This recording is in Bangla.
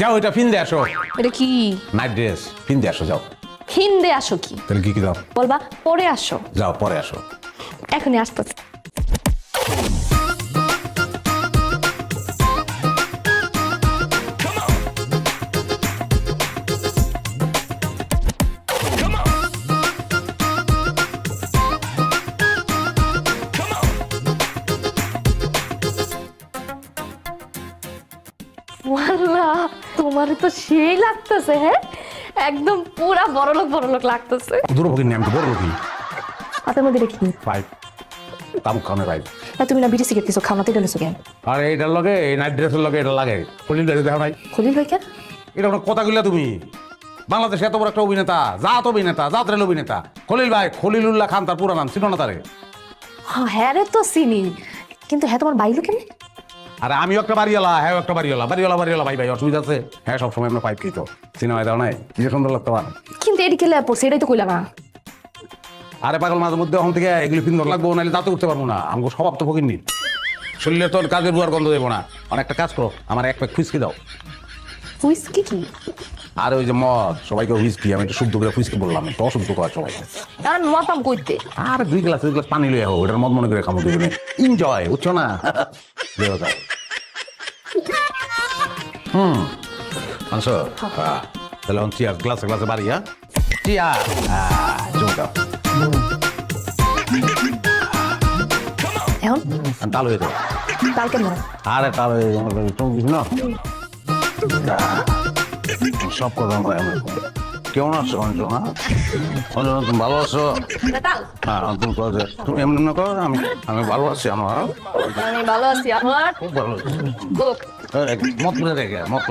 যাও এটা ফিন্দে আসো। এটা কি? নাইট ড্রেস ফিন্দে আসো যাও। হিন্দে আসো কি? তাহলে কি দাও? বলবা পরে আসো। যাও পরে আসো। এখনই আসতেছে। ওয়াল্লাহ তোমার তো সেই লাগতেছে। হ্যাঁ একদম পুরা বড়লোক লাগতেছে। দুর্ভোগী নিয়ে আমি তো বড় লোকই। হাতের মধ্যে রেখি পাইপ তাম খাওয়ানো পাইপ। তুমি না বিড়ি সিগারেট কিছু খাওয়াতে গেলেছো কেন? আর এইটার লগে এই নাইট ড্রেসের লগে এটা লাগে খলিল ড্রেস দেখো নাই? খলিল ভাই কেন? এটা কোনো কথা কইলা তুমি? বাংলাদেশে এত বড় একটা অভিনেতা, জাত অভিনেতা, জাতরেল অভিনেতা খলিল ভাই, খলিলুল্লাহ খান তার পুরো নাম, চিনো না তারে? হ্যাঁ রে তো চিনি, কিন্তু হ্যাঁ তোমার বাইলো কেন? আরে আমিও একটা বাড়িওয়ালা, হ্যাঁ একটা বাড়িওয়ালা ভাই অসুবিধা আছে? হ্যাঁ সবসময় আমরা পাইপ খেতো, সিনেমায় দাও নাই? কি যে সুন্দর লাগতো আমার। কিন্তু এটি কেলে পড়ছে এটাই তো কইলা না। আরে পাগল, মাঝে মধ্যে ওখান থেকে এগুলি পিন্দর লাগবো, নাহলে দাঁতে উঠতে পারবো না। আমাকে স্বভাব তো ফকির নি, শরীরে তোর কাজের বুয়ার গন্ধ দেবো না। অনেকটা কাজ করো, আমার এক প্যাক হুইস্কি দাও। হুইস্কি কি? আর ওই যে মদ, সবাইকে হুইস্কি, আমি একটু শুদ্ধ করে হুইস্কি বললাম, তো অশুদ্ধ করা সবাই। আর মতাম কইতে আর দুই গ্লাস পানি লইয়া হোক, ওটার মদ মনে করে খামো দুজনে, এনজয়, বুঝছো না? আনছো তাহলে চেয়ার, গ্লাসে গ্লাসে বাড়ি, হ্যাঁ চেয়ার, চুমকাও এখন তাল হয়ে যাও। কাল কেন? আরে তাল হয়ে চমকিস না সব কথা। কেমন আছো অঞ্চল? হ্যাঁ অঞ্চল তুমি ভালো আছো? হ্যাঁ তুমি এমনি না করো, আমি ভালো আছি। আমার আমি ভালো আছি। আমার খুব ভালো আছি। মত করে রেখে মত